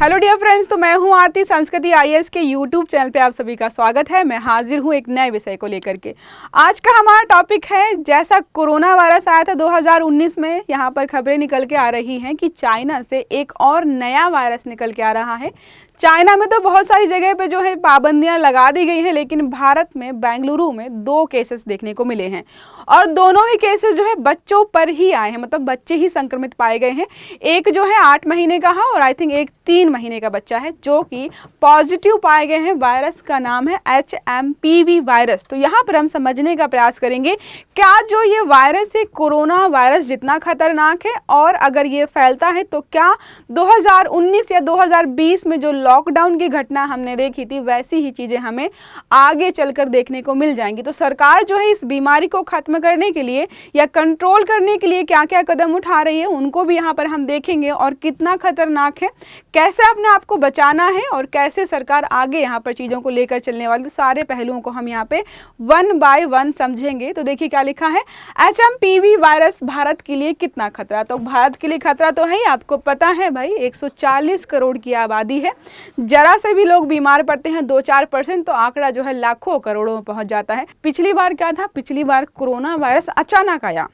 Hello dear friends, तो मैं हूं आरती। संस्कृति आईएएस के यूट्यूब चैनल पे आप सभी का स्वागत है। मैं हाजिर हूं एक नए विषय को लेकर के। आज का हमारा टॉपिक है, जैसा कोरोना वायरस आया था 2019 में, यहाँ पर खबरें निकल के आ रही हैं कि चाइना से एक और नया वायरस निकल के आ रहा है। चाइना में तो बहुत सारी जगह पे जो है पाबंदियां लगा दी गई हैं, लेकिन भारत में बेंगलुरु में 2 केसेस देखने को मिले हैं और दोनों ही केसेस जो है बच्चों पर ही आए हैं, मतलब बच्चे ही संक्रमित पाए गए हैं। एक जो है 8 महीने का है और आई थिंक एक 3 महीने का बच्चा है जो कि पॉजिटिव पाए गए हैं। वायरस का नाम है HMPV वायरस। तो यहाँ पर हम समझने का प्रयास करेंगे क्या जो ये वायरस है कोरोना वायरस जितना खतरनाक है, और अगर ये फैलता है तो क्या 2019 या 2020 में जो लॉकडाउन की घटना हमने देखी थी वैसी ही चीजें हमें आगे चलकर देखने को मिल जाएंगी। तो सरकार जो है इस बीमारी को खत्म करने के लिए या कंट्रोल करने के लिए क्या क्या कदम उठा रही है उनको भी यहाँ पर हम देखेंगे, और कितना खतरनाक है, कैसे अपने आप को बचाना है और कैसे सरकार आगे यहाँ पर चीज़ों को लेकर चलने वाली। तो सारे पहलुओं को हम यहाँ पे 1 बाय 1 समझेंगे। तो देखिए क्या लिखा है, HMPV वायरस भारत के लिए कितना खतरा। तो भारत के लिए खतरा तो है ही, आपको पता है भाई 140 करोड़ की आबादी है। जरा से भी लोग बीमार पड़ते हैं 2-4% तो आंकड़ा जो है लाखों करोड़ों में पहुंच जाता है। पिछली बार क्या था, पिछली बार कोरोना वायरस अचानक आया,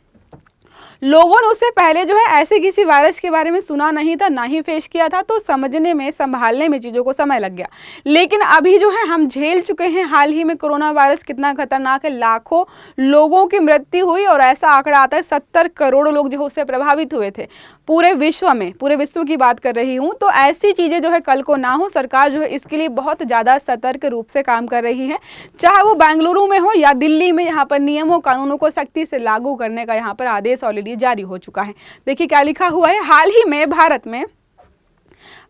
लोगों ने उससे पहले जो है ऐसे किसी वायरस के बारे में सुना नहीं था, ना ही फेस किया था, तो समझने में संभालने में चीज़ों को समय लग गया। लेकिन अभी जो है हम झेल चुके हैं हाल ही में कोरोना वायरस कितना खतरनाक है। लाखों लोगों की मृत्यु हुई और ऐसा आंकड़ा आता है 70 करोड़ लोग जो उससे प्रभावित हुए थे पूरे विश्व में, पूरे विश्व की बात कर रही हूँ। तो ऐसी चीज़ें जो है कल को ना हो, सरकार जो है इसके लिए बहुत ज़्यादा सतर्क रूप से काम कर रही है, चाहे वो बेंगलुरु में हो या दिल्ली में। यहाँ पर नियमों कानूनों को सख्ती से लागू करने का यहाँ पर आदेश ऑलरेडी जारी हो चुका है। देखिए क्या लिखा हुआ है, हाल ही में भारत में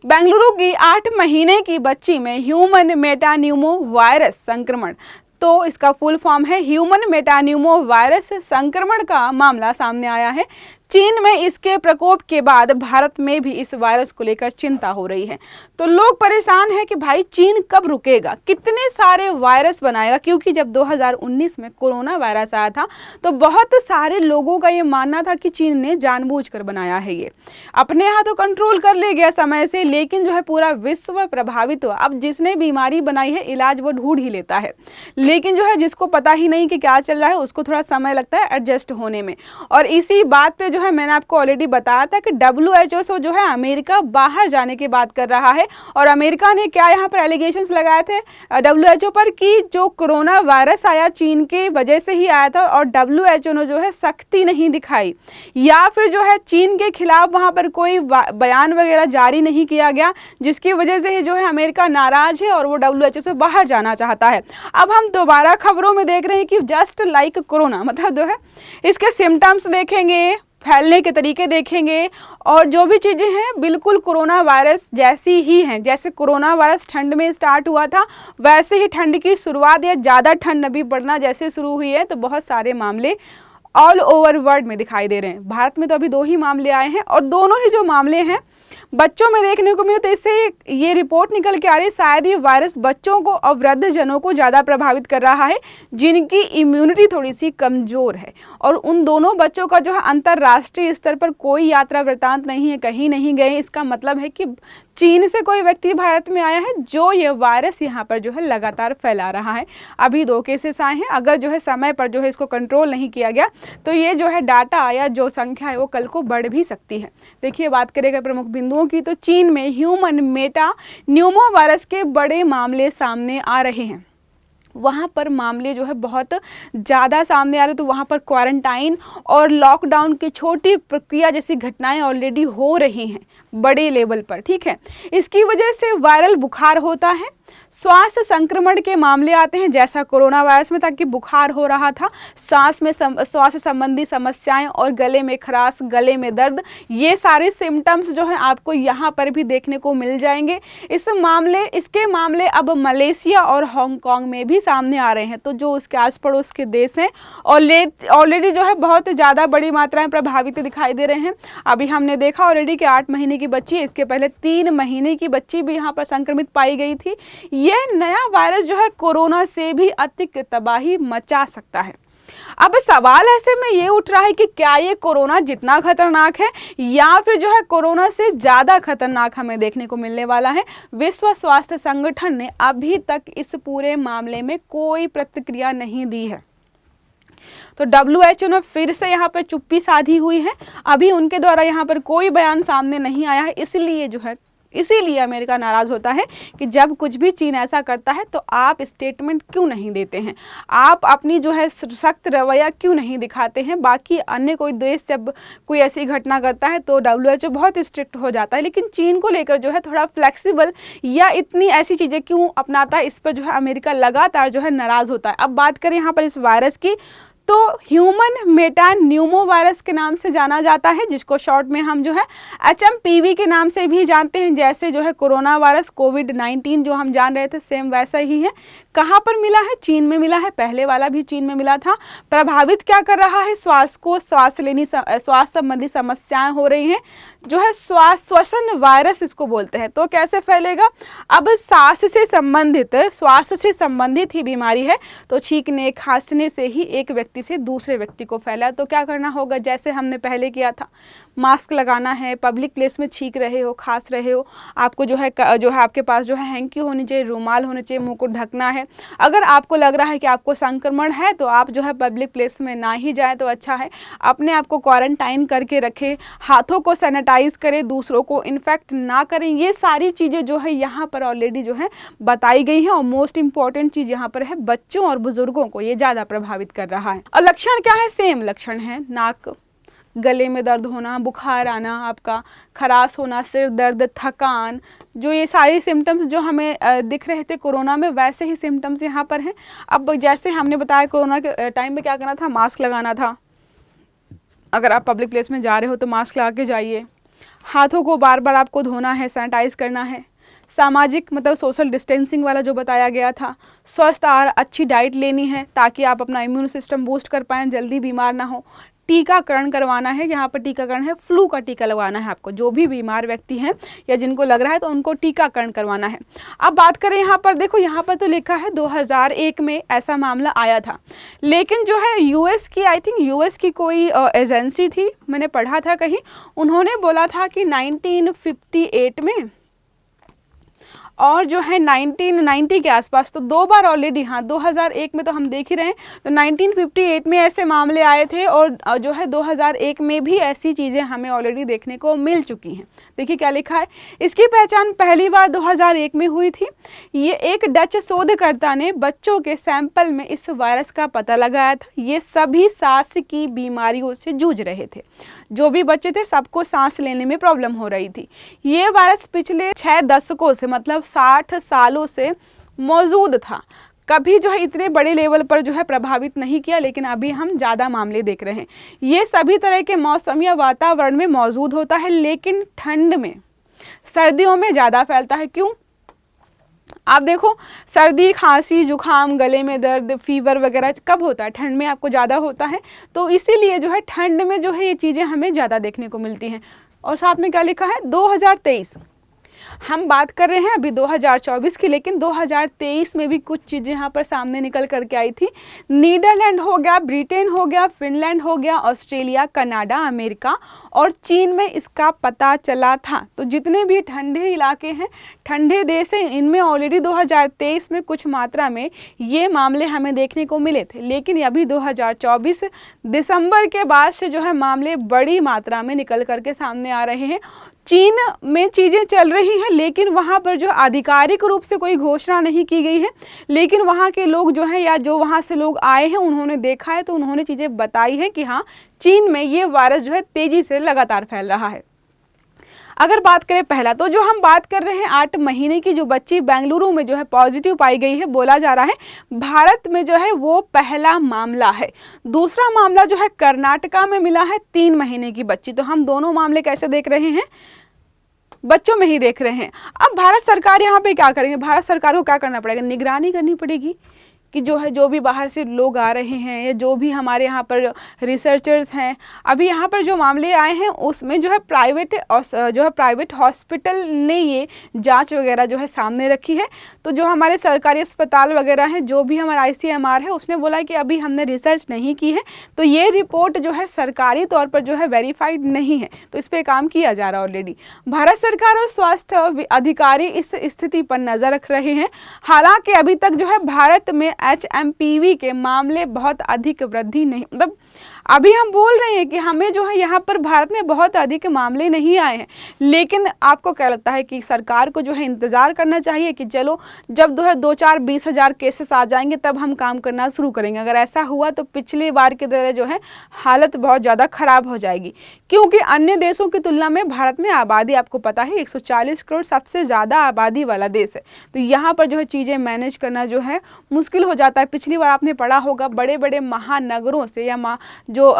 बेंगलुरु की 8 महीने की बच्ची में ह्यूमन मेटान्यूमो वायरस संक्रमण, तो इसका फुल फॉर्म है ह्यूमन मेटान्यूमो वायरस संक्रमण का मामला सामने आया है। चीन में इसके प्रकोप के बाद भारत में भी इस वायरस को लेकर चिंता हो रही है। तो लोग परेशान हैं कि भाई चीन कब रुकेगा, कितने सारे वायरस बनाएगा, क्योंकि जब 2019 में कोरोना वायरस आया था तो बहुत सारे लोगों का ये मानना था कि चीन ने जानबूझकर बनाया है, ये अपने यहाँ तो कंट्रोल कर ले गया समय से, लेकिन जो है पूरा विश्व प्रभावित हुआ। अब जिसने बीमारी बनाई है इलाज वो ढूंढ ही लेता है, लेकिन जो है जिसको पता ही नहीं कि क्या चल रहा है उसको थोड़ा समय लगता है एडजस्ट होने में। और इसी बात पे जो है मैंने आपको ऑलरेडी बताया था कि WHO जो है अमेरिका बाहर जाने की बात कर रहा है, और अमेरिका ने क्या यहाँ पर एलिगेशंस लगाए थे WHO पर कि जो कोरोना वायरस आया चीन के वजह से ही आया था, और WHO ने जो है सख्ती नहीं दिखाई, या फिर जो है चीन के खिलाफ वहाँ पर कोई बयान वगैरह जारी नहीं किया गया, जिसकी वजह से ही जो है अमेरिका नाराज है और वो WHO से बाहर जाना चाहता है। अब हम दोबारा खबरों में देख रहे हैं कि जस्ट लाइक कोरोना, मतलब जो है इसके सिम्टम्स देखेंगे, फैलने के तरीके देखेंगे, और जो भी चीज़ें हैं बिल्कुल कोरोना वायरस जैसी ही हैं। जैसे कोरोना वायरस ठंड में स्टार्ट हुआ था वैसे ही ठंड की शुरुआत या ज़्यादा ठंड अभी पड़ना जैसे शुरू हुई है, तो बहुत सारे मामले ऑल ओवर वर्ल्ड में दिखाई दे रहे हैं। भारत में तो अभी 2 ही मामले आए हैं, और दोनों ही जो मामले हैं बच्चों में देखने को मिले। तो इससे ये रिपोर्ट निकल के आ रही है शायद ये वायरस बच्चों को और वृद्ध जनों को ज़्यादा प्रभावित कर रहा है, जिनकी इम्यूनिटी थोड़ी सी कमज़ोर है। और उन दोनों बच्चों का जो है अंतर्राष्ट्रीय स्तर पर कोई यात्रा वृत्तांत नहीं है, कहीं नहीं गए। इसका मतलब है कि चीन से कोई व्यक्ति भारत में आया है जो ये वायरस यहाँ पर जो है लगातार फैला रहा है। अभी 2 केसेस आए हैं, अगर जो है समय पर जो है इसको कंट्रोल नहीं किया गया तो ये जो है डाटा या जो संख्या है वो कल को बढ़ भी सकती है। देखिए बात करेगा प्रमुख बिंदुओं की, तो चीन में ह्यूमन मेटान्यूमो वायरस के बड़े मामले सामने आ रहे हैं। वहाँ पर मामले जो है बहुत ज़्यादा सामने आ रहे, तो वहाँ पर क्वारंटाइन और लॉकडाउन की छोटी प्रक्रिया जैसी घटनाएं ऑलरेडी हो रही हैं बड़े लेवल पर, ठीक है। इसकी वजह से वायरल बुखार होता है, श्वास संक्रमण के मामले आते हैं, जैसा कोरोना वायरस में था कि बुखार हो रहा था, सांस में श्वास संबंधी समस्याएं और गले में खराश, गले में दर्द, ये सारे सिम्टम्स जो हैं आपको यहाँ पर भी देखने को मिल जाएंगे। इसके मामले अब मलेशिया और हांगकांग में भी सामने आ रहे हैं। तो जो उसके आस पड़ोस के देश हैं ऑलरेडी जो है बहुत ज़्यादा बड़ी मात्रा में प्रभावित दिखाई दे रहे हैं। अभी हमने देखा ऑलरेडी कि 8 महीने की बच्ची, इसके पहले 3 महीने की बच्ची भी यहाँ पर संक्रमित पाई गई थी। यह नया वायरस जो है कोरोना से भी अधिक तबाही मचा सकता है। अब सवाल ऐसे में ये उठ रहा है कि क्या ये कोरोना जितना खतरनाक है या फिर जो है कोरोना से ज़्यादा खतरनाक हमें देखने को मिलने वाला है। विश्व स्वास्थ्य संगठन ने अभी तक इस पूरे मामले में कोई प्रतिक्रिया नहीं दी है। तो WHO ने फिर से यहाँ पर चुप्पी साधी हुई है। अभी उनके द्वारा यहाँ पर कोई बयान सामने नहीं आया है, इसीलिए अमेरिका नाराज़ होता है कि जब कुछ भी चीन ऐसा करता है तो आप स्टेटमेंट क्यों नहीं देते हैं, आप अपनी जो है सख्त रवैया क्यों नहीं दिखाते हैं। बाकी अन्य कोई देश जब कोई ऐसी घटना करता है तो WHO बहुत स्ट्रिक्ट हो जाता है, लेकिन चीन को लेकर जो है थोड़ा फ्लेक्सिबल या इतनी ऐसी चीज़ें क्यों अपनाता है, इस पर जो है अमेरिका लगातार जो है नाराज़ होता है। अब बात करें यहाँ पर इस वायरस की, तो ह्यूमन मेटान्यूमो वायरस के नाम से जाना जाता है, जिसको शॉर्ट में हम जो है HMPV के नाम से भी जानते हैं। जैसे जो है कोरोना वायरस कोविड-19 जो हम जान रहे थे सेम वैसा ही है। कहाँ पर मिला है? चीन में मिला है, पहले वाला भी चीन में मिला था। प्रभावित क्या कर रहा है? श्वास संबंधी समस्याएं हो रही हैं, जो है श्वसन वायरस इसको बोलते हैं। तो कैसे फैलेगा? अब स्वास्थ्य से संबंधित ही बीमारी है, तो छींकने खांसने से ही एक व्यक्ति से दूसरे व्यक्ति को फैला। तो क्या करना होगा? जैसे हमने पहले किया था, मास्क लगाना है। पब्लिक प्लेस में छींक रहे हो, खांस रहे हो, आपको जो है आपके पास जो है हैंकी होनी चाहिए, रुमाल होना चाहिए, मुंह को ढकना है। अगर आपको लग रहा है कि आपको संक्रमण है तो आप जो है पब्लिक प्लेस में ना ही जाए तो अच्छा है। अपने आप को क्वारंटाइन करके रखें, हाथों को सैनिटाइज करें, दूसरों को इन्फेक्ट ना करें। ये सारी चीज़ें जो है यहाँ पर ऑलरेडी जो है बताई गई हैं। और मोस्ट इंपॉर्टेंट चीज़ यहाँ पर है, बच्चों और बुजुर्गों को ये ज़्यादा प्रभावित कर रहा है। और लक्षण क्या है? सेम लक्षण है, नाक, गले में दर्द होना, बुखार आना, आपका खराश होना, सिर दर्द, थकान, जो ये सारी सिम्टम्स जो हमें दिख रहे थे कोरोना में, वैसे ही सिम्टम्स यहाँ पर हैं। अब जैसे हमने बताया कोरोना के टाइम में क्या करना था, मास्क लगाना था। अगर आप पब्लिक प्लेस में जा रहे हो तो मास्क लगा के जाइए। हाथों को बार बार आपको धोना है, सैनिटाइज करना है। सामाजिक मतलब सोशल डिस्टेंसिंग वाला जो बताया गया था। स्वस्थ आहार, अच्छी डाइट लेनी है ताकि आप अपना इम्यून सिस्टम बूस्ट कर पाएँ, जल्दी बीमार ना हो। टीकाकरण करवाना है, यहाँ पर टीकाकरण है, फ्लू का टीका लगवाना है आपको। जो भी बीमार व्यक्ति हैं या जिनको लग रहा है तो उनको टीकाकरण करवाना है। अब बात करें यहाँ पर, देखो यहाँ पर तो लिखा है 2001 में ऐसा मामला आया था, लेकिन जो है यूएस की कोई एजेंसी थी, मैंने पढ़ा था कहीं, उन्होंने बोला था कि 1958 में और जो है 1990 के आसपास, तो दो बार ऑलरेडी, हाँ 2001 में तो हम देख ही रहे हैं, तो 1958 में ऐसे मामले आए थे और जो है 2001 में भी ऐसी चीज़ें हमें ऑलरेडी देखने को मिल चुकी हैं। देखिए क्या लिखा है, इसकी पहचान पहली बार 2001 में हुई थी। ये एक डच शोधकर्ता ने बच्चों के सैंपल में इस वायरस का पता लगाया था। ये सभी सांस की बीमारियों से जूझ रहे थे, जो भी बच्चे थे सबको सांस लेने में प्रॉब्लम हो रही थी। ये वायरस पिछले 6 दशकों से मतलब 60 सालों से मौजूद था। कभी जो है इतने बड़े लेवल पर जो है प्रभावित नहीं किया, लेकिन अभी हम ज़्यादा मामले देख रहे हैं। ये सभी तरह के मौसम या वातावरण में मौजूद होता है, लेकिन ठंड में, सर्दियों में ज़्यादा फैलता है। क्यों? आप देखो, सर्दी, खांसी, जुखाम, गले में दर्द, फीवर वगैरह कब होता है? ठंड में आपको ज़्यादा होता है। तो इसीलिए जो है ठंड में जो है ये चीज़ें हमें ज़्यादा देखने को मिलती हैं। और साथ में क्या लिखा है, 2023, हम बात कर रहे हैं अभी 2024 की, लेकिन 2023 में भी कुछ चीज़ें यहाँ पर सामने निकल करके आई थी। नीदरलैंड हो गया, ब्रिटेन हो गया, फिनलैंड हो गया, ऑस्ट्रेलिया, कनाडा, अमेरिका और चीन में इसका पता चला था। तो जितने भी ठंडे इलाके हैं, ठंडे देश हैं, इनमें ऑलरेडी 2023 में कुछ मात्रा में ये मामले हमें देखने को मिले थे। लेकिन अभी 2024 दिसंबर के बाद से जो है मामले बड़ी मात्रा में निकल करके सामने आ रहे हैं। चीन में चीज़ें चल रही हैं, लेकिन वहाँ पर जो आधिकारिक रूप से कोई घोषणा नहीं की गई है, लेकिन वहाँ के लोग जो हैं या जो वहाँ से लोग आए हैं उन्होंने देखा है, तो उन्होंने चीज़ें बताई हैं कि हाँ चीन में ये वायरस जो है तेज़ी से लगातार फैल रहा है। अगर बात करें पहला, तो जो हम बात कर रहे हैं 8 महीने की जो बच्ची बेंगलुरु में जो है पॉजिटिव पाई गई है, बोला जा रहा है भारत में जो है वो पहला मामला है। दूसरा मामला जो है कर्नाटका में मिला है 3 महीने की बच्ची। तो हम दोनों मामले कैसे देख रहे हैं? बच्चों में ही देख रहे हैं। अब भारत सरकार यहाँ पे क्या करेंगे? भारत सरकार को क्या करना पड़ेगा? निगरानी करनी पड़ेगी कि जो है जो भी बाहर से लोग आ रहे हैं या जो भी हमारे यहाँ पर रिसर्चर्स हैं, अभी यहाँ पर जो मामले आए हैं उसमें जो है प्राइवेट हॉस्पिटल ने ये जांच वगैरह जो है सामने रखी है। तो जो हमारे सरकारी अस्पताल वगैरह हैं, जो भी हमारा ICMR है, उसने बोला कि अभी हमने रिसर्च नहीं की है, तो ये रिपोर्ट जो है सरकारी तौर पर जो है वेरीफाइड नहीं है, तो इस पर काम किया जा रहा है ऑलरेडी। भारत सरकार और स्वास्थ्य अधिकारी इस स्थिति पर नजर रख रहे हैं। हालांकि अभी तक जो है भारत में HMPV के मामले बहुत अधिक वृद्धि नहीं, मतलब अभी हम बोल रहे हैं कि हमें जो है यहाँ पर भारत में बहुत अधिक मामले नहीं आए हैं, लेकिन आपको क्या लगता है कि सरकार को जो है इंतज़ार करना चाहिए कि चलो जब 20 हज़ार केसेस आ जाएंगे तब हम काम करना शुरू करेंगे? अगर ऐसा हुआ तो पिछली बार की तरह जो है हालत बहुत ज़्यादा ख़राब हो जाएगी, क्योंकि अन्य देशों की तुलना में भारत में आबादी आपको पता है 140 करोड़ सबसे ज़्यादा आबादी वाला देश है। तो यहाँ पर जो है चीज़ें मैनेज करना जो है मुश्किल हो जाता है। पिछली बार आपने पढ़ा होगा बड़े बड़े महानगरों से या जो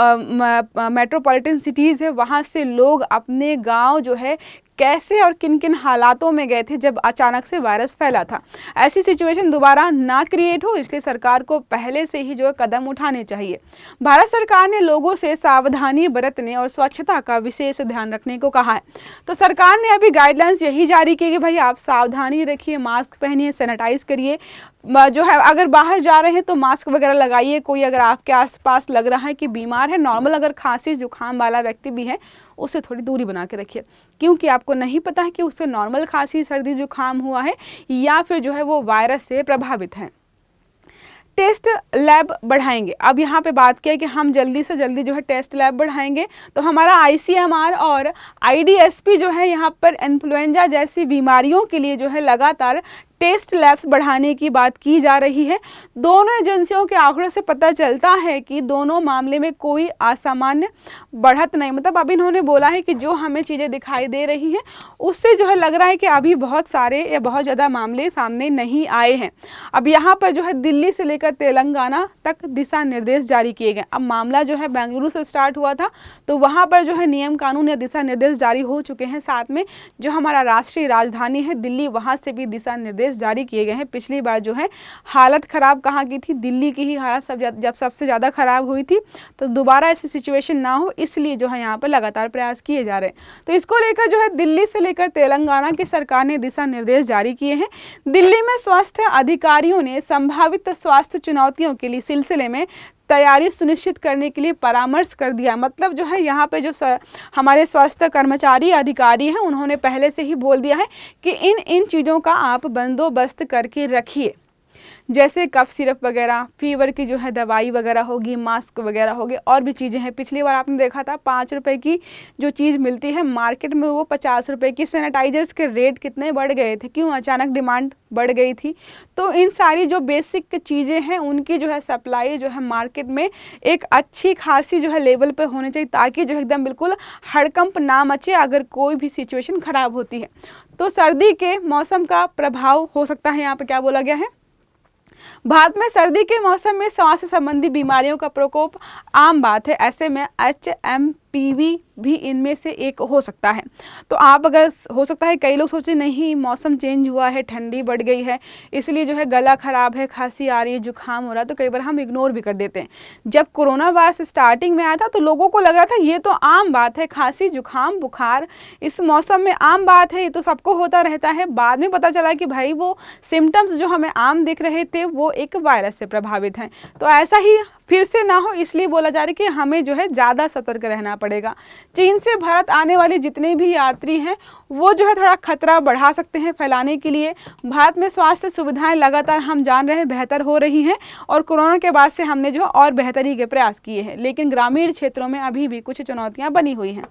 मेट्रोपॉलिटन सिटीज़ है वहाँ से लोग अपने गांव जो है कैसे और किन किन हालातों में गए थे जब अचानक से वायरस फैला था। ऐसी सिचुएशन दोबारा ना क्रिएट हो, इसलिए सरकार को पहले से ही जो है कदम उठाने चाहिए। भारत सरकार ने लोगों से सावधानी बरतने और स्वच्छता का विशेष ध्यान रखने को कहा है। तो सरकार ने अभी गाइडलाइंस यही जारी की कि भाई आप सावधानी रखिए, मास्क पहनिए, सैनिटाइज करिए, जो है अगर बाहर जा रहे हैं तो मास्क वगैरह लगाइए। कोई अगर आपके आसपास लग रहा है कि बीमार है, नॉर्मल अगर खांसी जुकाम वाला व्यक्ति भी है, उससे थोड़ी दूरी बना के रखिए, क्योंकि आपको नहीं पता है कि उससे नॉर्मल खांसी सर्दी जुकाम हुआ है या फिर जो है वो वायरस से प्रभावित है। टेस्ट लैब बढ़ाएंगे। अब यहाँ पे बात किया कि हम जल्दी से जल्दी जो है टेस्ट लैब बढ़ाएंगे, तो हमारा ICMR और IDSP जो है यहाँ पर इन्फ्लुएंजा जैसी बीमारियों के लिए जो है लगातार टेस्ट लैब्स बढ़ाने की बात की जा रही है। दोनों एजेंसियों के आंकड़ों से पता चलता है कि दोनों मामले में कोई असामान्य बढ़त नहीं, मतलब अब इन्होंने बोला है कि जो हमें चीज़ें दिखाई दे रही हैं उससे जो है लग रहा है कि अभी बहुत सारे या बहुत ज़्यादा मामले सामने नहीं आए हैं। अब यहाँ पर जो है दिल्ली से लेकर तेलंगाना तक दिशा निर्देश जारी किए गए। अब मामला जो है बेंगलुरु से स्टार्ट हुआ था, तो वहाँ पर जो है नियम कानून या दिशा निर्देश जारी हो चुके हैं। साथ में जो हमारा राष्ट्रीय राजधानी है दिल्ली, वहाँ से भी दिशा निर्देश जारी किए गए हैं। पिछली बार जो है हालत खराब कहाँ की थी, दिल्ली की ही हालत जब सबसे ज़्यादा खराब हुई थी, तो दोबारा ऐसी सिचुएशन ना हो इसलिए जो है यहाँ पर लगातार प्रयास किए जा रहे हैं। तो इसको लेकर जो है दिल्ली से लेकर तेलंगाना की सरकार ने दिशा निर्देश जारी किए हैं। दिल्ली में स्वास्थ्य अधिकारियों ने संभावित स्वास्थ्य चुनौतियों के लिए सिलसिले में तैयारी सुनिश्चित करने के लिए परामर्श कर दिया। मतलब जो है यहाँ पे जो हमारे स्वास्थ्य कर्मचारी अधिकारी हैं उन्होंने पहले से ही बोल दिया है कि इन चीज़ों का आप बंदोबस्त करके रखिए, जैसे कफ सिरप वगैरह, फीवर की जो है दवाई वगैरह होगी, मास्क वगैरह होगी, और भी चीज़ें हैं। पिछली बार आपने देखा था 5 रुपए की जो चीज़ मिलती है मार्केट में वो 50 रुपए की। सैनिटाइजर्स के रेट कितने बढ़ गए थे, क्यों? अचानक डिमांड बढ़ गई थी। तो इन सारी जो बेसिक चीज़ें हैं उनकी जो है सप्लाई जो है मार्केट में एक अच्छी खासी जो है लेवल पे होनी चाहिए, ताकि जो एकदम बिल्कुल हड़कंप ना मचे अगर कोई भी सिचुएशन ख़राब होती है। तो सर्दी के मौसम का प्रभाव हो सकता है, यहाँ पे क्या बोला गया है, भारत में सर्दी के मौसम में सांस संबंधी बीमारियों का प्रकोप आम बात है। ऐसे में HMPV भी इनमें से एक हो सकता है। तो आप अगर हो सकता है कई लोग सोचें नहीं मौसम चेंज हुआ है, ठंडी बढ़ गई है, इसलिए जो है गला खराब है, खांसी आ रही है, जुकाम हो रहा है, तो कई बार हम इग्नोर भी कर देते हैं। जब कोरोना वायरस स्टार्टिंग में आया था तो लोगों को लग रहा था ये तो आम बात है, खांसी जुकाम बुखार इस मौसम में आम बात है, ये तो सबको होता रहता है। बाद में पता चला कि भाई वो सिम्टम्स जो हमें आम दिख रहे थे वो एक वायरस से प्रभावित हैं। तो ऐसा ही फिर से ना हो इसलिए बोला जा रहा है कि हमें जो है ज़्यादा सतर्क रहना पड़ेगा। चीन से भारत आने वाले जितने भी यात्री हैं वो जो है थोड़ा खतरा बढ़ा सकते हैं फैलाने के लिए। भारत में स्वास्थ्य सुविधाएं लगातार हम जान रहे हैं बेहतर हो रही हैं, और कोरोना के बाद से हमने जो और बेहतरी के प्रयास किए हैं, लेकिन ग्रामीण क्षेत्रों में अभी भी कुछ चुनौतियाँ बनी हुई हैं।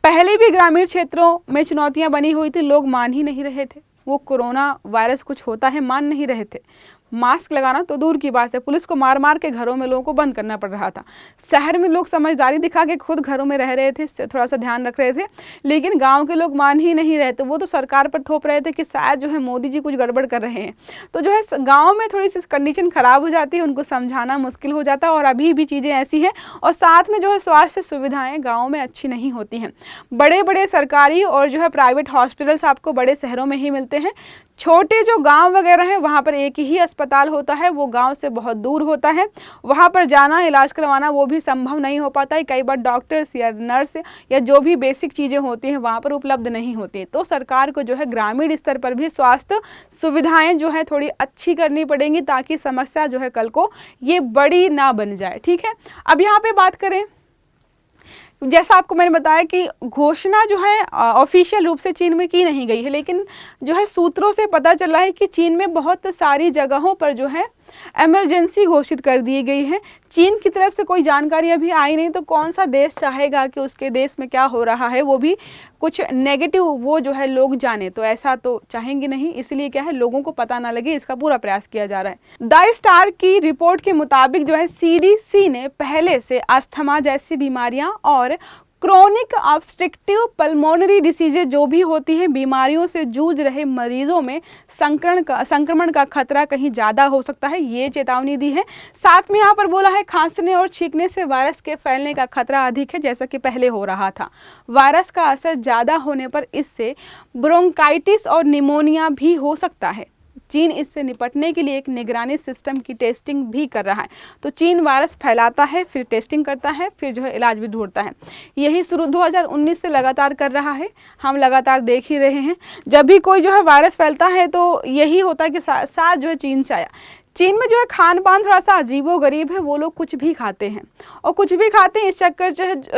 पहले भी ग्रामीण क्षेत्रों में चुनौतियाँ बनी हुई थी, लोग मान ही नहीं रहे थे, वो कोरोना वायरस कुछ होता है मान नहीं रहे थे। मास्क लगाना तो दूर की बात है, पुलिस को मार मार के घरों में लोगों को बंद करना पड़ रहा था। शहर में लोग समझदारी दिखा के खुद घरों में रह रहे थे, थोड़ा सा ध्यान रख रहे थे, लेकिन गांव के लोग मान ही नहीं रहे थे। वो तो सरकार पर थोप रहे थे कि शायद जो है मोदी जी कुछ गड़बड़ कर रहे हैं। तो जो है गाँव में थोड़ी सी कंडीशन ख़राब हो जाती है, उनको समझाना मुश्किल हो जाता है, और अभी भी चीज़ें ऐसी हैं। और साथ में जो है स्वास्थ्य सुविधाएँ गाँव में अच्छी नहीं होती हैं। बड़े बड़े सरकारी और जो है प्राइवेट हॉस्पिटल्स आपको बड़े शहरों में ही मिलते हैं। छोटे जो गाँव वगैरह हैं वहाँ पर एक ही अस्पताल होता है वो गांव से बहुत दूर होता है, वहां पर जाना इलाज करवाना वो भी संभव नहीं हो पाता है। कई बार डॉक्टर्स या नर्स या जो भी बेसिक चीज़ें होती हैं वहाँ पर उपलब्ध नहीं होती। तो सरकार को जो है ग्रामीण स्तर पर भी स्वास्थ्य सुविधाएं जो है थोड़ी अच्छी करनी पड़ेंगी ताकि समस्या जो है कल को ये बड़ी ना बन जाए। ठीक है, अब यहाँ पे बात करें, जैसा आपको मैंने बताया कि घोषणा जो है ऑफिशियल रूप से चीन में की नहीं गई है, लेकिन जो है सूत्रों से पता चला है कि चीन में बहुत सारी जगहों पर जो है इमरजेंसी घोषित कर दी गई है। चीन की तरफ से कोई जानकारी अभी आई नहीं, तो कौन सा देश चाहेगा कि उसके देश में क्या हो रहा है वो भी कुछ नेगेटिव वो जो है लोग जाने, तो ऐसा तो चाहेंगे नहीं, इसलिए क्या है लोगों को पता ना लगे इसका पूरा प्रयास किया जा रहा है। द स्टार की रिपोर्ट के मुताबिक जो है CDC ने पहले से अस्थमा जैसी बीमारियां और क्रोनिक ऑब्स्ट्रक्टिव पल्मोनरी डिसीजेज जो भी होती हैं बीमारियों से जूझ रहे मरीजों में संक्रमण का खतरा कहीं ज़्यादा हो सकता है, ये चेतावनी दी है। साथ में यहाँ पर बोला है खांसने और छींकने से वायरस के फैलने का खतरा अधिक है, जैसा कि पहले हो रहा था। वायरस का असर ज़्यादा होने पर इससे ब्रोंकाइटिस और निमोनिया भी हो सकता है। चीन इससे निपटने के लिए एक निगरानी सिस्टम की टेस्टिंग भी कर रहा है। तो चीन वायरस फैलाता है, फिर टेस्टिंग करता है, फिर जो है इलाज भी ढूंढता है। यही शुरू 2019 से लगातार कर रहा है, हम लगातार देख ही रहे हैं। जब भी कोई जो है वायरस फैलता है तो यही होता है कि साथ जो है चीन से आया। चीन में जो है खान पान थोड़ा सा अजीबोगरीब है, वो लोग कुछ भी खाते हैं और कुछ भी खाते हैं, इस चक्कर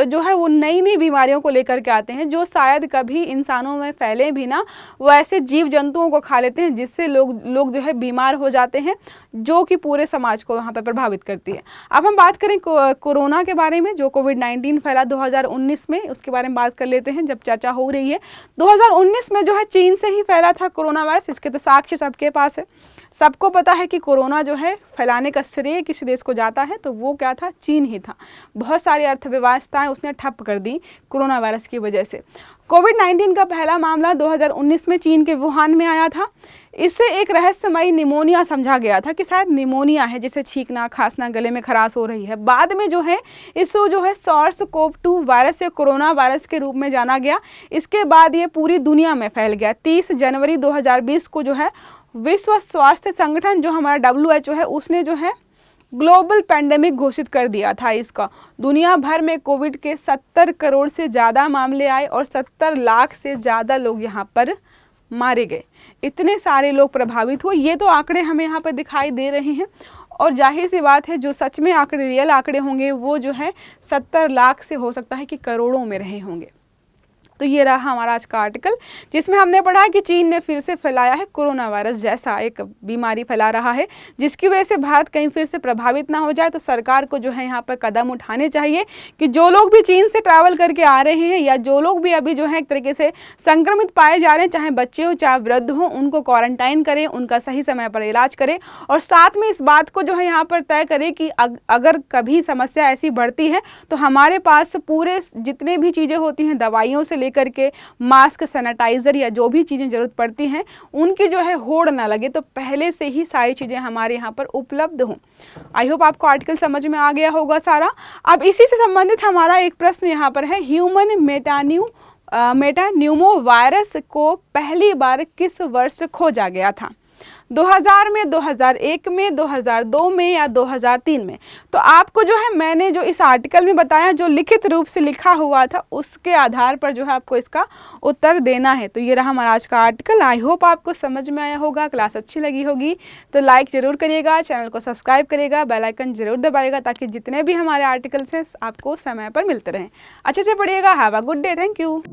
जो है वो नई नई बीमारियों को लेकर के आते हैं जो शायद कभी इंसानों में फैले भी ना, वो ऐसे जीव जंतुओं को खा लेते हैं जिससे लोग जो है बीमार हो जाते हैं, जो कि पूरे समाज को वहाँ पर प्रभावित करती है। अब हम बात करें कोरोना के बारे में, जो कोविड-19 फैला 2019 में, उसके बारे में बात कर लेते हैं जब चर्चा हो रही है। 2019 में जो है चीन से ही फैला था कोरोना वायरस, इसके तो साक्ष्य सबके पास है। सबको पता है कि कोरोना जो है फैलाने का श्रेय किस देश को जाता है, तो वो क्या था, चीन ही था। बहुत सारी अर्थव्यवस्थाएं उसने ठप कर दी कोरोना वायरस की वजह से। कोविड-19 का पहला मामला 2019 में चीन के वुहान में आया था। इससे एक रहस्यमयी निमोनिया समझा गया था कि शायद निमोनिया है, जिसे छींकना, खांसना, गले में खराश हो रही है। बाद में जो है इसको जो है SARS-CoV-2 वायरस या कोरोना वायरस के रूप में जाना गया। इसके बाद ये पूरी दुनिया में फैल गया। 30 जनवरी 2020 को जो है विश्व स्वास्थ्य संगठन जो हमारा WHO है, उसने जो है ग्लोबल पैंडेमिक घोषित कर दिया था इसका। दुनिया भर में कोविड के 70 करोड़ से ज़्यादा मामले आए और 70 लाख से ज़्यादा लोग यहाँ पर मारे गए। इतने सारे लोग प्रभावित हुए, ये तो आंकड़े हमें यहाँ पर दिखाई दे रहे हैं। और जाहिर सी बात है जो सच में आंकड़े, रियल आंकड़े होंगे वो जो है 70 लाख से हो सकता है कि करोड़ों में रहे होंगे। तो ये रहा हमारा आज का आर्टिकल, जिसमें हमने पढ़ा कि चीन ने फिर से फैलाया है कोरोना वायरस जैसा एक बीमारी फैला रहा है, जिसकी वजह से भारत कहीं फिर से प्रभावित ना हो जाए। तो सरकार को जो है यहाँ पर कदम उठाने चाहिए कि जो लोग भी चीन से ट्रैवल करके आ रहे हैं या जो लोग भी अभी जो है एक तरीके से संक्रमित पाए जा रहे हैं, चाहे बच्चे हो चाहे वृद्ध हो, उनको क्वारंटाइन करें, उनका सही समय पर इलाज करें और साथ में इस बात को जो है यहाँ पर तय करें कि अगर कभी समस्या ऐसी बढ़ती है तो हमारे पास पूरे जितने भी चीज़ें होती हैं, दवाइयों से करके मास्क, सैनिटाइजर या जो भी चीज़ें जरूरत पड़ती हैं, उनकी जो है होड़ ना लगे, तो पहले से ही सारी चीज़ें हमारे यहाँ पर उपलब्ध हों। आई होप आपको आर्टिकल समझ में आ गया होगा सारा। अब इसी से संबंधित हमारा एक प्रश्न यहाँ पर है, ह्यूमन मेटान्यूमो वायरस को पहली बार किस वर्ष खोजा गया था? 2000 में, 2001 में, 2002 में या 2003 में? तो आपको जो है मैंने जो इस आर्टिकल में बताया, जो लिखित रूप से लिखा हुआ था, उसके आधार पर जो है आपको इसका उत्तर देना है। तो ये रहा हमारा आज का आर्टिकल। आई होप आपको समझ में आया होगा, क्लास अच्छी लगी होगी तो लाइक ज़रूर करिएगा, चैनल को सब्सक्राइब करिएगा, बेल आइकन जरूर दबाइएगा ताकि जितने भी हमारे आर्टिकल्स हैं आपको समय पर मिलते रहें। अच्छे से पढ़िएगा। Have a good day. Thank you.